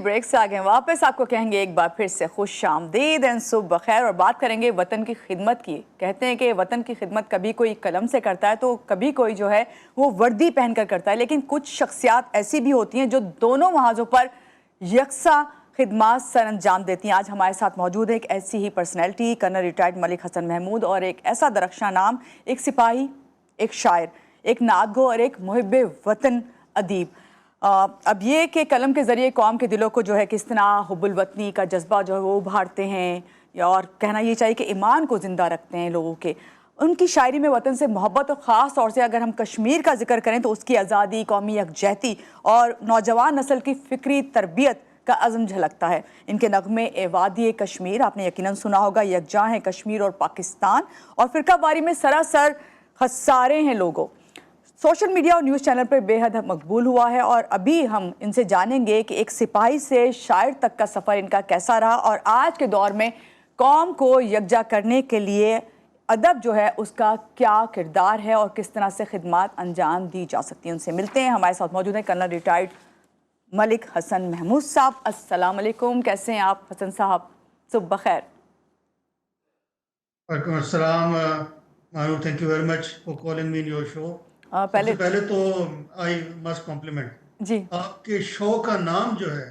Break से आ गए वापस। आपको कहेंगे एक बार फिर से खुश आमदीद एंड सुबह बखैर, और बात करेंगे वतन की खिदमत की। कहते हैं कि वतन की खिदमत कभी कोई कलम से करता है तो कभी कोई जो है वो वर्दी पहनकर करता है, लेकिन कुछ शख्सियात ऐसी भी होती हैं जो दोनों महाजों पर यकसा खिदमत सर अंजाम देती हैं। आज हमारे साथ मौजूद है एक ऐसी ही personality, colonel retired Malik Hassan Mahmood, और एक ऐसा दरख्शां नाम, एक सिपाही, एक शायर, एक नातगो और एक मुहिब्बे वतन अदीब। अब ये कि कलम के ज़रिए कौम के दिलों को जो है किस तरह हुब्बुल वतनी का जज्बा जो है वो उभारते हैं, और कहना ये चाहिए कि ईमान को ज़िंदा रखते हैं लोगों के। उनकी शायरी में वतन से मोहब्बत, और ख़ास तौर से अगर हम कश्मीर का जिक्र करें तो उसकी आज़ादी, कौमी यकजहती और नौजवान नस्ल की फ़िक्री तरबियत का अज़म झलकता है। इनके नगमे ए वादी कश्मीर आपने यकीनन सुना होगा, यकजा हैं कश्मीर और पाकिस्तान, और फ़िरकावारी में सरासर खसारे हैं लोगों। सोशल मीडिया और न्यूज़ चैनल पर बेहद मकबूल हुआ है, और अभी हम इनसे जानेंगे कि एक सिपाही से शायर तक का सफ़र इनका कैसा रहा, और आज के दौर में कौम को यकजा करने के लिए अदब जो है उसका क्या किरदार है और किस तरह से खिदमत अंजाम दी जा सकती है। उनसे मिलते हैं। हमारे साथ मौजूद हैं कर्नल रिटायर्ड मलिक हसन महमूद साहब। अस्सलाम वालेकुम, कैसे हैं आप हसन साहब? सुबह खैर। वालेकुम अस्सलाम मानू, thank you very much for calling me in your show. पहले सबसे पहले तो आई मस्ट कॉम्प्लीमेंट जी आपके शो का नाम जो है,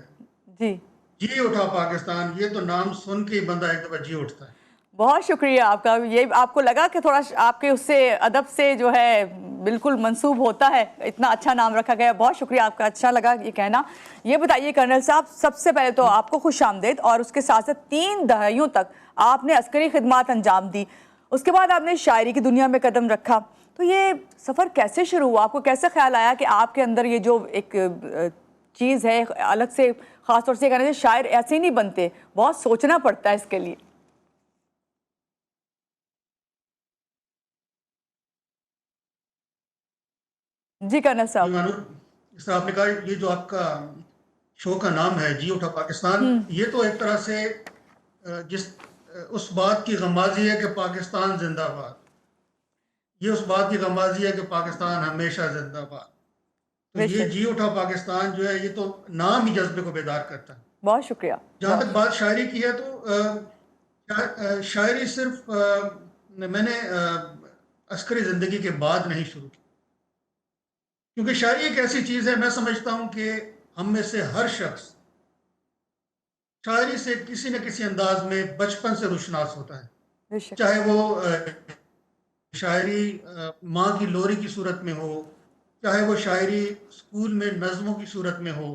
जी जी उठा पाकिस्तान। ये तो नाम सुन के ही बंदा एक दफा जी उठता है। बहुत शुक्रिया आपका। ये आपको लगा कि थोड़ा आपके उससे अदब से जो है बिल्कुल मंसूब होता है, इतना अच्छा नाम रखा गया। बहुत शुक्रिया आपका, अच्छा लगा ये कहना। ये बताइए कर्नल साहब, सबसे पहले तो आपको खुश आमदेद, और उसके साथ साथ 3 दहाइयों तक आपने अस्करी खिदमत अंजाम दी, उसके बाद आपने शायरी की दुनिया में कदम रखा। तो ये सफ़र कैसे शुरू हुआ? आपको कैसे ख्याल आया कि आपके अंदर ये जो एक चीज़ है अलग से, ख़ासतौर से कहने से शायर ऐसे ही नहीं बनते, बहुत सोचना पड़ता है इसके लिए। जी कर्नल जी साहब। मानू, इस तरह आपने कहा, ये जो आपका शो का नाम है जी उठा पाकिस्तान, ये तो एक तरह से उस बात की गमाजी है कि पाकिस्तान जिंदाबाद। ये उस बात की गमाजी है कि पाकिस्तान हमेशा जिंदाबाद। तो ये बेशक, जी उठा पाकिस्तान जो है, ये तो नाम ही जज्बे को बेदार करता है। बहुत शुक्रिया। जहाँ तक बात शायरी की है, तो शायरी सिर्फ मैंने अस्करी ज़िंदगी के बाद नहीं शुरू की, क्योंकि शायरी एक ऐसी चीज़ है, मैं समझता हूँ कि हम में से हर शख्स शायरी से किसी न किसी अंदाज में बचपन से रुशनास होता है। बेशक। चाहे वो शायरी माँ की लोरी की सूरत में हो, चाहे वो शायरी स्कूल में नज़मों की सूरत में हो,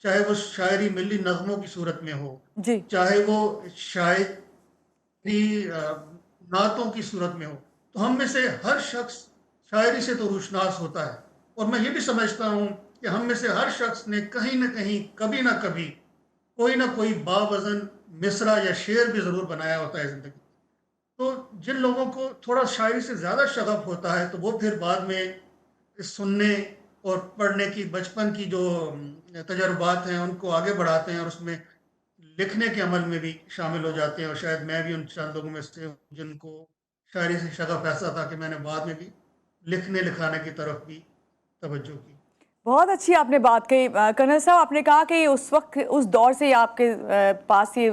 चाहे वो शायरी मिली नज़मों की सूरत में हो, जी चाहे वो शायरी नातों की सूरत में हो। तो हम में से हर शख्स शायरी से तो रुशनास होता है, और मैं ये भी समझता हूँ कि हम में से हर शख्स ने कहीं ना कहीं, कभी ना कभी, कोई ना कोई बावज़न मिसरा या शेर भी ज़रूर बनाया होता है ज़िंदगी। तो जिन लोगों को थोड़ा शायरी से ज़्यादा शगफ होता है, तो वो फिर बाद में सुनने और पढ़ने की, बचपन की जो तजर्बात हैं उनको आगे बढ़ाते हैं, और उसमें लिखने के अमल में भी शामिल हो जाते हैं। और शायद मैं भी उन चंद लोगों में से हूँ जिनको शायरी से शगफ ऐसा था कि मैंने बाद में भी लिखने लिखाने की तरफ भी तवज्जो की। बहुत अच्छी आपने बात कही कर्नल साहब। आपने कहा कि उस वक्त, उस दौर से आपके पास ये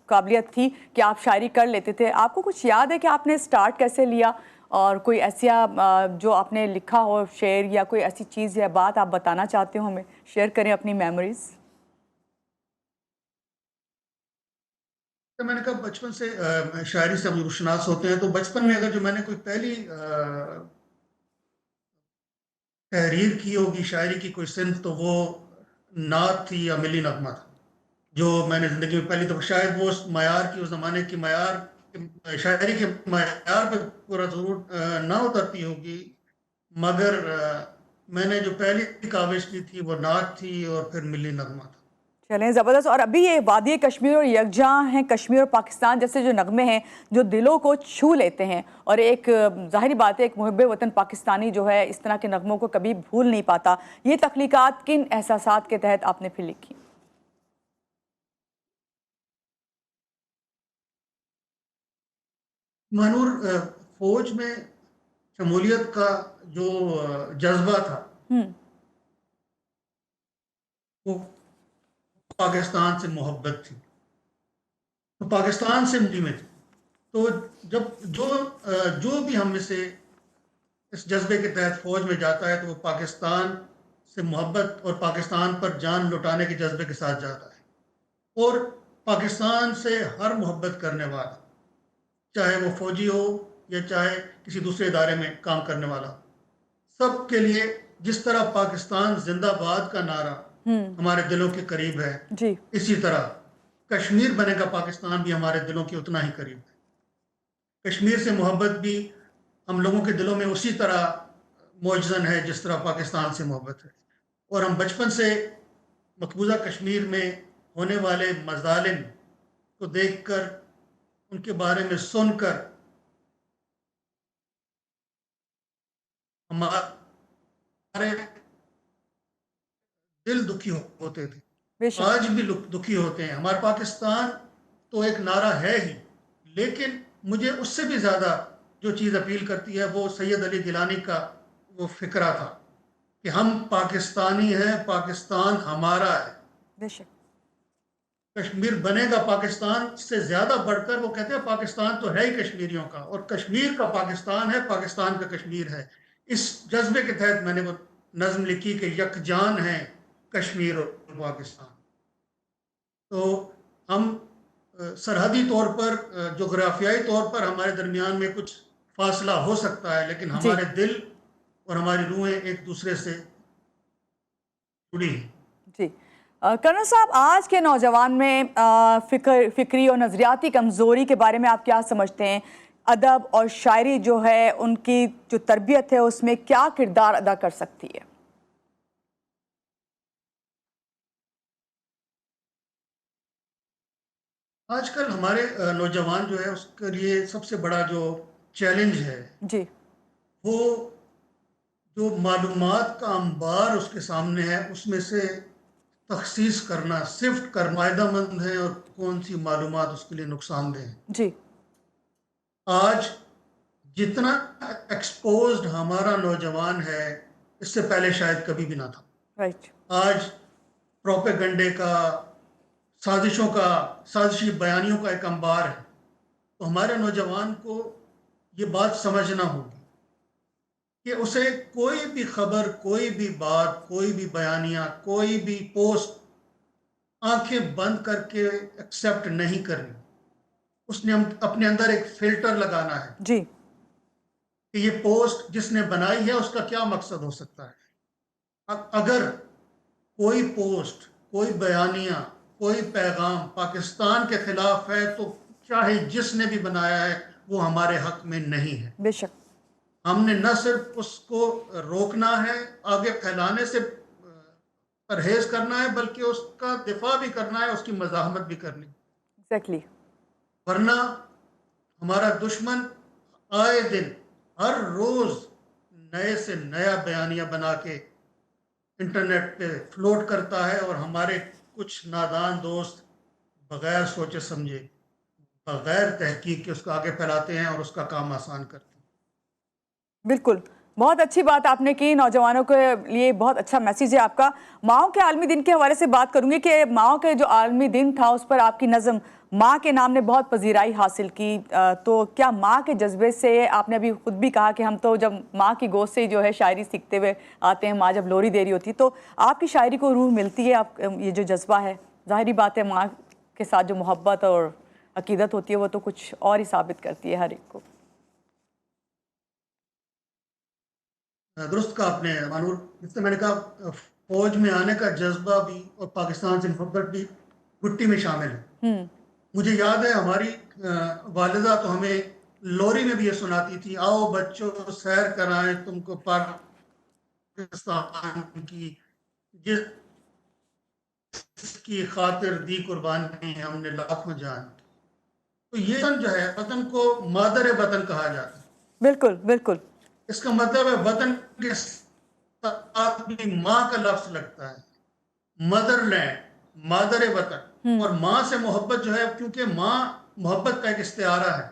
काबिलियत थी कि आप शायरी कर लेते थे। आपको कुछ याद है कि आपने स्टार्ट कैसे लिया, और कोई ऐसा जो आपने लिखा हो शेर, या कोई ऐसी चीज़ या बात आप बताना चाहते हो, हमें शेयर करें अपनी मेमोरीज। तो मैंने कहा, बचपन से शायरी से हम रुशनास होते हैं, तो बचपन में अगर जो मैंने कोई पहली तहरीर की होगी शायरी की कोई सिंध, तो वो नात थी या मिली नगमा था, जो मैंने ज़िंदगी में पहली। तो शायद वो उस मयार की, उस ज़माने की मयार, शायरी के मयार पे पूरा ज़रूर ना उतरती होगी, मगर मैंने जो पहली काविश की थी वो नात थी, और फिर मिली नगमा था। चलें, ज़बरदस्त। और अभी ये वादी कश्मीर और यकजां हैं कश्मीर और पाकिस्तान जैसे जो नगमे हैं जो दिलों को छू लेते हैं, और एक ज़ाहिरी बात है एक मुहिब्बे वतन पाकिस्तानी जो है इस तरह के नगमों को कभी भूल नहीं पाता। ये तख्लीकात किन एहसासात के तहत आपने फिर लिखी? महानूर, फौज में शमूलियत का जो जज्बा था, हम्म। वो پاکستان سے محبت تھی، تو پاکستان سے ملی میں تھی. تو جب جو بھی ہم میں سے اس جذبے کے تحت فوج میں جاتا ہے تو وہ پاکستان سے محبت اور پاکستان پر جان لٹانے کے جذبے کے ساتھ جاتا ہے. اور پاکستان سے ہر محبت کرنے والا، چاہے وہ فوجی ہو یا چاہے کسی دوسرے ادارے میں کام کرنے والا، سب کے لیے جس طرح پاکستان زندہ باد کا نعرہ ہمارے دلوں کے قریب ہے، جی اسی طرح کشمیر بنے گا پاکستان بھی ہمارے دلوں کے اتنا ہی قریب ہے. کشمیر سے محبت بھی ہم لوگوں کے دلوں میں اسی طرح موجزن ہے جس طرح پاکستان سے محبت ہے. اور ہم بچپن سے مقبوضہ کشمیر میں ہونے والے مظالم کو دیکھ کر، ان کے بارے میں سن کر ہمارے دل دکھی ہوتے تھے، بے شک. آج بھی دکھی ہوتے ہیں. ہمارا پاکستان تو ایک نعرہ ہے ہی، لیکن مجھے اس سے بھی زیادہ جو چیز اپیل کرتی ہے وہ سید علی گیلانی کا وہ فکرہ تھا کہ ہم پاکستانی ہیں، پاکستان ہمارا ہے. بے شک. کشمیر بنے گا پاکستان سے زیادہ بڑھ کر، وہ کہتے ہیں پاکستان تو ہے ہی کشمیریوں کا، اور کشمیر کا پاکستان ہے، پاکستان کا کشمیر ہے. اس جذبے کے تحت میں نے وہ نظم لکھی کہ یکجان ہے کشمیر اور پاکستان. تو ہم سرحدی طور پر، جغرافیائی طور پر ہمارے درمیان میں کچھ فاصلہ ہو سکتا ہے، لیکن جی ہمارے دل اور ہماری روحیں ایک دوسرے سے جڑی ہیں. جی. کرنل صاحب، آج کے نوجوان میں فکری اور نظریاتی کمزوری کے بارے میں آپ کیا سمجھتے ہیں؟ ادب اور شاعری جو ہے، ان کی جو تربیت ہے اس میں کیا کردار ادا کر سکتی ہے؟ آج کل ہمارے نوجوان جو ہے اس کے لیے سب سے بڑا جو چیلنج ہے جی وہ جو معلومات کا انبار اس کے سامنے ہے، اس میں سے تخصیص کرنا، صفٹ کر فائدہ مند ہے اور کون سی معلومات اس کے لیے نقصان دہ ہیں. جی آج جتنا ایکسپوزڈ ہمارا نوجوان ہے، اس سے پہلے شاید کبھی بھی نہ تھا. رائٹ. آج پروپیگنڈے کا، سازشوں کا، سازشی بیانیوں کا ایک انبار ہے. تو ہمارے نوجوان کو یہ بات سمجھنا ہوگی کہ اسے کوئی بھی خبر، کوئی بھی بات، کوئی بھی بیانیہ، کوئی بھی پوسٹ آنکھیں بند کر کے ایکسیپٹ نہیں کرنی. اس نے اپنے اندر ایک فلٹر لگانا ہے جی کہ یہ پوسٹ جس نے بنائی ہے اس کا کیا مقصد ہو سکتا ہے. اگر کوئی پوسٹ، کوئی بیانیہ، کوئی پیغام پاکستان کے خلاف ہے تو چاہے جس نے بھی بنایا ہے وہ ہمارے حق میں نہیں ہے. بے شک. ہم نے نہ صرف اس کو روکنا ہے، آگے پھیلانے سے پرہیز کرنا ہے، بلکہ اس کا دفاع بھی کرنا ہے، اس کی مزاحمت بھی کرنی. ایگزیکٹلی. ورنہ ہمارا دشمن آئے دن، ہر روز نئے سے نیا بیانیہ بنا کے انٹرنیٹ پہ فلوٹ کرتا ہے، اور ہمارے کچھ نادان دوست بغیر سوچے سمجھے، بغیر تحقیق کے اس کو آگے پھیلاتے ہیں اور اس کا کام آسان کرتے ہیں. بالکل، بہت اچھی بات آپ نے کی. نوجوانوں کے لیے بہت اچھا میسیج ہے آپ کا. ماؤں کے عالمی دن کے حوالے سے بات کروں گی کہ ماؤں کے جو عالمی دن تھا اس پر آپ کی نظم ماں کے نام نے بہت پذیرائی حاصل کی. تو کیا ماں کے جذبے سے، آپ نے ابھی خود بھی کہا کہ ہم تو جب ماں کی گود سے جو ہے شاعری سیکھتے ہوئے آتے ہیں، ماں جب لوری دے رہی ہوتی، تو آپ کی شاعری کو روح ملتی ہے؟ آپ یہ جو جذبہ ہے، ظاہری بات ہے ماں کے ساتھ جو محبت اور عقیدت ہوتی ہے وہ تو کچھ اور ہی ثابت کرتی ہے ہر ایک کو. درست کہا آپ نے مانور. جس سے میں نے کہا فوج میں آنے کا جذبہ بھی اور پاکستان سے محبت بھی گٹی میں شامل ہے. مجھے یاد ہے ہماری والدہ تو ہمیں لوری میں بھی یہ سناتی تھی، آؤ بچوں سیر کرائیں تم کو پاکستان کی، جس کی خاطر دی قربانی ہم نے لاکھوں جان کی. تو یہ جو ہے وطن کو مادر وطن کہا جاتا ہے. بالکل بالکل. اس کا مطلب ہے وطن کے ساتھ بھی ماں کا لفظ لگتا ہے. مدر لینڈ، مادر وطن. اور ماں سے محبت جو ہے، کیونکہ ماں محبت کا ایک استعارہ ہے.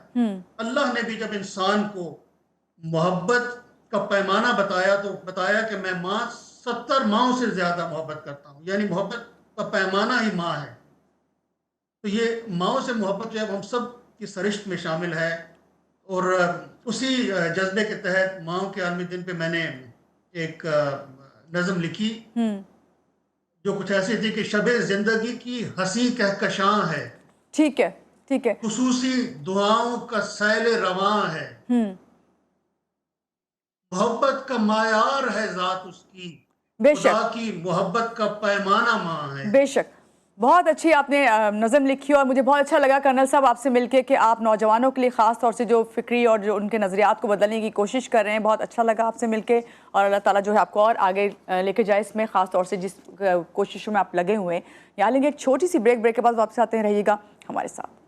اللہ نے بھی جب انسان کو محبت کا پیمانہ بتایا تو بتایا کہ میں 70 ماؤں سے زیادہ محبت کرتا ہوں. یعنی محبت کا पैमाना ही माँ है। तो ये माँओं से मोहब्बत जो है वो हम सब की सरिश्त में शामिल है। और उसी जज्बे के तहत माँओं के आलमी दिन पे मैंने एक नज़म लिखी जो कुछ ऐसी थी कि शबे ज़िंदगी की हंसी कहकशां है, ठीक है, ठीक है। खुसूसी दुआओं का सैल रवां है, मोहब्बत का मायार है ज़ात उसकी, बेशक। खुदा की मोहब्बत का पैमाना माँ है। बेशक, बहुत अच्छी आपने नज़म लिखी और मुझे बहुत अच्छा लगा कर्नल साहब आपसे मिलके कि आप नौजवानों के लिए ख़ास तौर से जो फ़िक्री और जो उनके नज़रियात को बदलने की कोशिश कर रहे हैं, बहुत अच्छा लगा आपसे मिलके। और अल्लाह ताला जो है आपको और आगे लेके जाए इसमें, ख़ास तौर से जिस कोशिशों में आप लगे हुए हैं। यहाँ लेंगे एक छोटी सी ब्रेक के बाद वापस आते हैं, रहिएगा हमारे साथ।